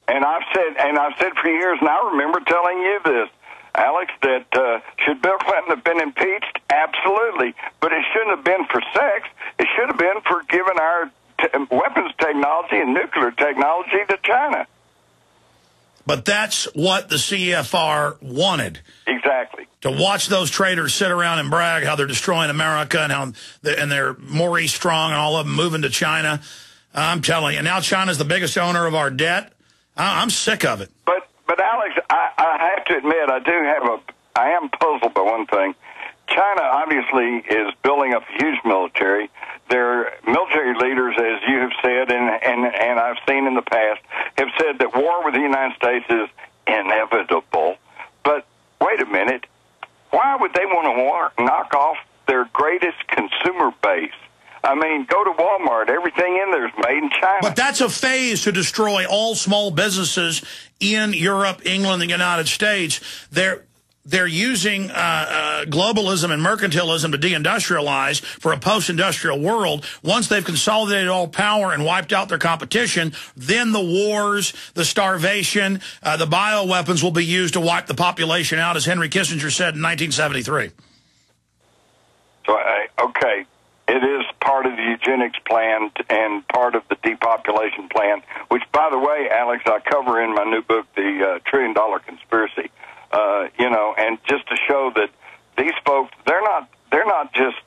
And I've said for years, and I remember telling you this, Alex, that should Bill Clinton have been impeached? Absolutely. But it shouldn't have been for sex. It should have been for giving our weapons technology and nuclear technology to China. But that's what the CFR wanted. Exactly. To watch those traitors sit around and brag how they're destroying America and how they're Maurice Strong and all of them moving to China. I'm telling you, now China's the biggest owner of our debt. I'm sick of it. But Alex, I have to admit, I am puzzled by one thing. China obviously is building up a huge military. Their military leaders, as you have said, and I've seen in the past, have said that war with the United States is inevitable. But wait a minute. Why would they want to knock off their greatest consumer base? I mean, go to Walmart. Everything in there is made in China. But that's a phase to destroy all small businesses in Europe, England, and the United States. They're using globalism and mercantilism to deindustrialize for a post-industrial world. Once they've consolidated all power and wiped out their competition, then the wars, the starvation, the bioweapons will be used to wipe the population out, as Henry Kissinger said in 1973. So, okay. It is part of the eugenics plan and part of the depopulation plan, which, by the way, Alex, I cover in my new book, The $1 Trillion Conspiracy. And just to show that these folks, they're not just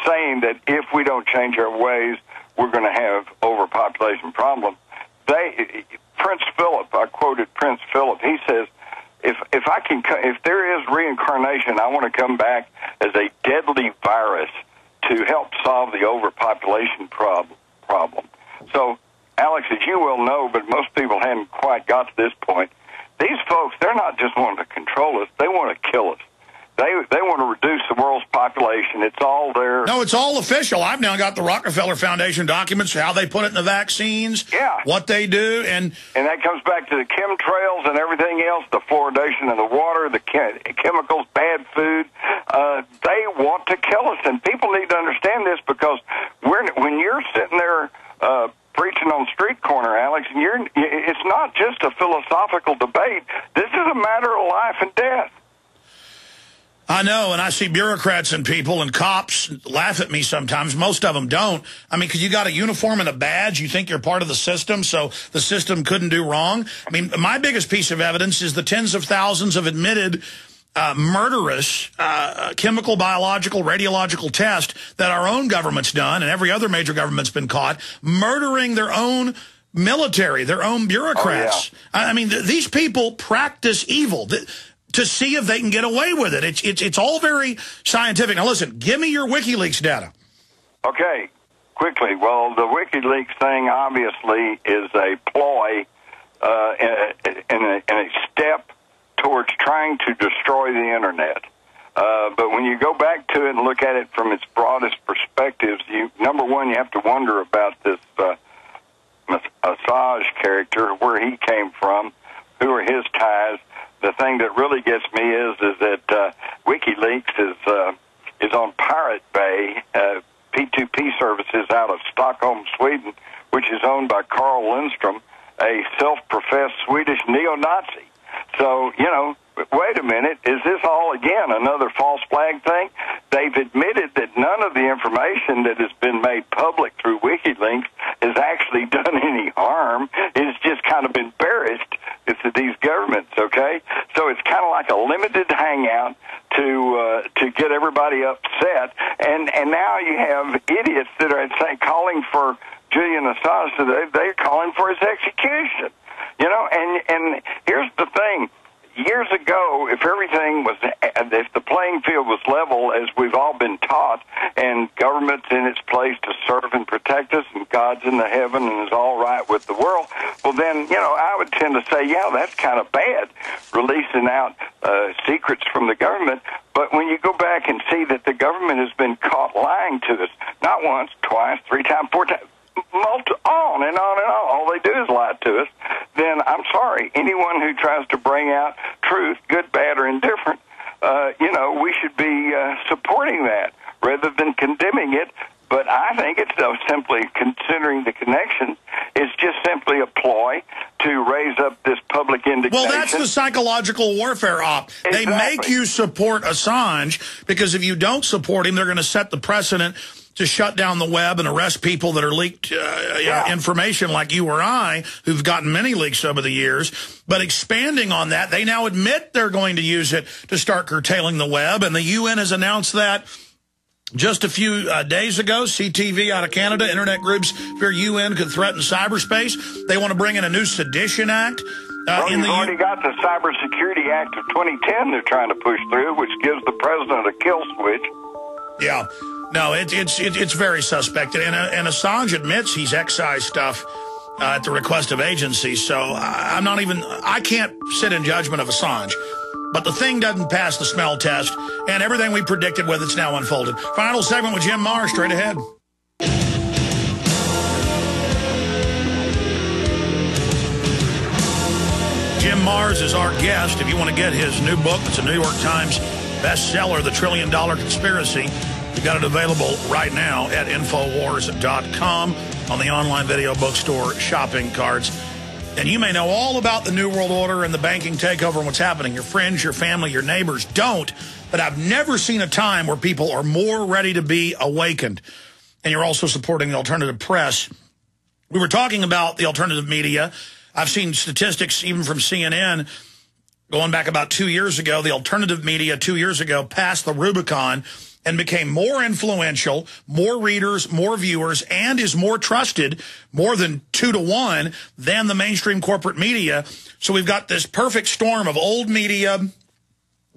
saying that if we don't change our ways, we're going to have overpopulation problem. Prince Philip, I quoted Prince Philip. He says, if there is reincarnation, I want to come back as a deadly virus to help solve the overpopulation problem. So, Alex, as you well know, but most people haven't quite got to this point, these folks, they're not just wanting to control us, they want to kill us. They want to reduce the world's population. It's all there. No, it's all official. I've now got the Rockefeller Foundation documents, how they put it in the vaccines, what they do. And that comes back to the chemtrails and everything else, the fluoridation of the water, the chemicals, bad food. They want to kill us, and people need to understand this, because when you're sitting there preaching on street corner, Alex, and it's not just a philosophical debate. This is a matter of life and death. I know, and I see bureaucrats and people and cops laugh at me sometimes. Most of them don't. I mean, because you got a uniform and a badge, you think you're part of the system, so the system couldn't do wrong. I mean, my biggest piece of evidence is the tens of thousands of admitted murderous chemical, biological, radiological tests that our own government's done, and every other major government's been caught, murdering their own military, their own bureaucrats. Oh, yeah. I mean, these people practice evil to see if they can get away with it. It's all very scientific. Now, listen, give me your WikiLeaks data. Okay, quickly. Well, the WikiLeaks thing obviously is a ploy and a step towards trying to destroy the Internet. But when you go back to it and look at it from its broadest perspectives, number one, you have to wonder about this Assange character, where he came from, who are his ties. The thing that really gets me is that WikiLeaks is on Pirate Bay, P2P services out of Stockholm, Sweden, which is owned by Carl Lindstrom, a self-professed Swedish neo-Nazi. So, wait a minute, is this all, again, another false flag thing? They've admitted that none of the information that has been made public through WikiLeaks has actually done any harm. It's just kind of embarrassed to these governments, okay? So it's kind of like a limited hangout to get everybody upset. And now you have idiots that are calling for Julian Assange, so they're calling for his execution. And here's the thing. Years ago, if the playing field was level, as we've all been taught, and government's in its place to serve and protect us, and God's in the heaven and is all right with the world, well then, I would tend to say, yeah, that's kind of bad, releasing out secrets from the government. But when you go back and see that the government has been caught lying to us, not once, twice, 3 times, 4 times, on and on and on, all they do is lie to us, then I'm sorry, anyone who tries to bring out truth, good, bad, or indifferent, we should be supporting that rather than condemning it. But I think it's simply, considering the connections, it's just simply a ploy to raise up this public indignation. Well, that's the psychological warfare op. Exactly. They make you support Assange because if you don't support him, they're going to set the precedent to shut down the web and arrest people that are leaked information like you or I, who've gotten many leaks over the years. But expanding on that, they now admit they're going to use it to start curtailing the web, and the UN has announced that just a few days ago. CTV out of Canada, internet groups fear UN could threaten cyberspace. They want to bring in a new sedition act. You've already got the Cybersecurity Act of 2010 they're trying to push through, which gives the president a kill switch. Yeah. No, it's very suspect. And Assange admits he's excised stuff at the request of agencies. So I can't sit in judgment of Assange. But the thing doesn't pass the smell test, and everything we predicted with it's now unfolded. Final segment with Jim Marrs, straight ahead. Jim Marrs is our guest. If you want to get his new book, it's a New York Times bestseller, The $1 Trillion Conspiracy. We've got it available right now at Infowars.com on the online video bookstore shopping carts. And you may know all about the New World Order and the banking takeover and what's happening. Your friends, your family, your neighbors don't. But I've never seen a time where people are more ready to be awakened. And you're also supporting the alternative press. We were talking about the alternative media. I've seen statistics even from CNN going back about 2 years ago. The alternative media 2 years ago passed the Rubicon and became more influential, more readers, more viewers, and is more trusted, more than 2 to 1, than the mainstream corporate media. So we've got this perfect storm of old media,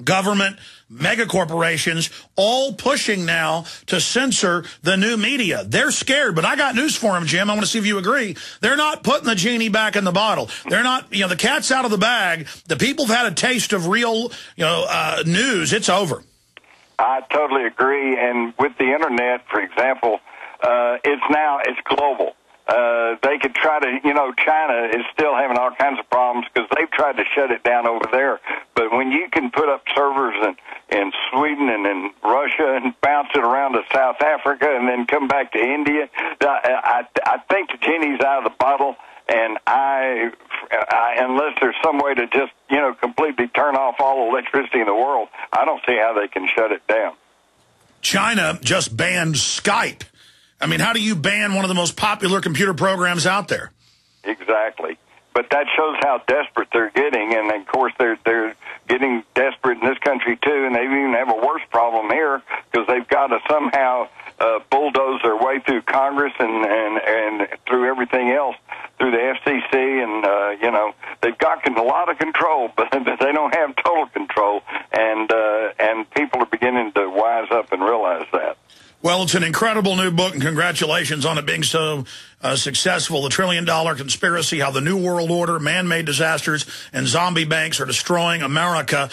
government, mega corporations, all pushing now to censor the new media. They're scared, but I got news for them, Jim. I want to see if you agree. They're not putting the genie back in the bottle. They're not, the cat's out of the bag. The people have had a taste of real, news. It's over. I totally agree. And with the internet, for example, it's global. They could try to, China is still having all kinds of problems because they've tried to shut it down over there. But when you can put up servers in Sweden and in Russia and bounce it around to South Africa and then come back to India, I think the genie's out of the bottle. And unless there's some way to just, completely turn off all electricity in the world, I don't see how they can shut it down. China just banned Skype. I mean, how do you ban one of the most popular computer programs out there? Exactly. But that shows how desperate they're getting. And, of course, they're getting desperate in this country, too. And they even have a worse problem here because they've got to somehow bulldoze their way through Congress and through everything else, through the FCC. And, they've got a lot of control, but they don't have total control. And people are beginning to wise up and realize that. Well, it's an incredible new book, and congratulations on it being so successful. The $1 Trillion Conspiracy, How the New World Order, Man-Made Disasters, and Zombie Banks Are Destroying America.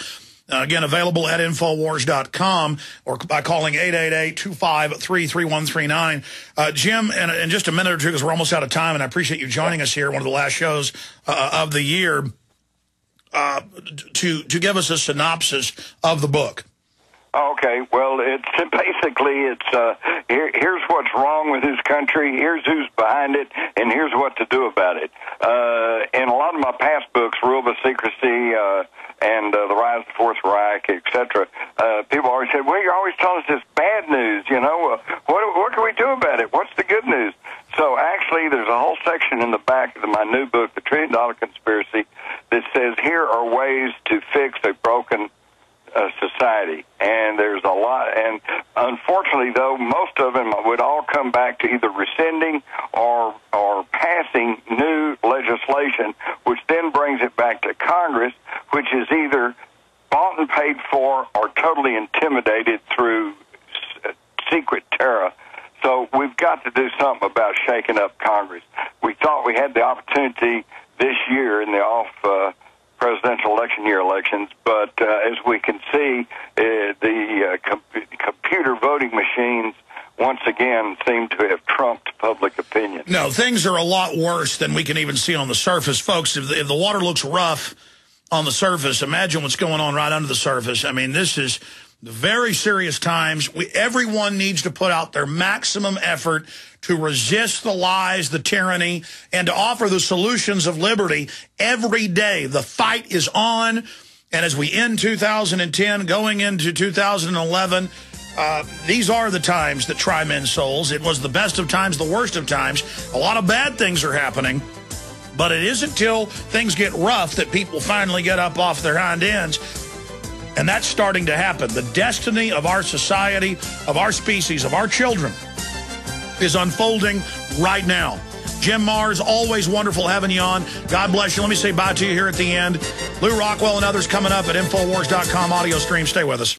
Again, available at Infowars.com or by calling 888-253-3139. Jim, in just a minute or two, because we're almost out of time, and I appreciate you joining us here, one of the last shows of the year, to give us a synopsis of the book. Okay, well, it's here's what's wrong with this country, here's who's behind it, and here's what to do about it. In a lot of my past books, Rule of Secrecy and The Rise of the Fourth Reich, etc., people always said, well, you're always telling us this bad news, what can we do about it? What's the good news? So actually, there's a whole section in the back of my new book, The $1 Trillion Conspiracy, that says here are ways to fix a broken society. And there's a lot, and unfortunately, though, most of them would all come back to either rescinding or passing new legislation, which then brings it back to Congress, which is either bought and paid for or totally intimidated through secret terror. So we've got to do something about shaking up Congress. We thought we had the opportunity this year in the presidential election year elections, but as we can see, the computer voting machines once again seem to have trumped public opinion. No, things are a lot worse than we can even see on the surface. Folks, if the water looks rough on the surface, imagine what's going on right under the surface. I mean, this is very serious times. Everyone needs to put out their maximum effort to resist the lies, the tyranny, and to offer the solutions of liberty every day. The fight is on. And as we end 2010, going into 2011, these are the times that try men's souls. It was the best of times, the worst of times. A lot of bad things are happening. But it isn't till things get rough that people finally get up off their hind ends. And that's starting to happen. The destiny of our society, of our species, of our children is unfolding right now. Jim Mars, always wonderful having you on. God bless you. Let me say bye to you here at the end. Lew Rockwell and others coming up at Infowars.com audio stream. Stay with us.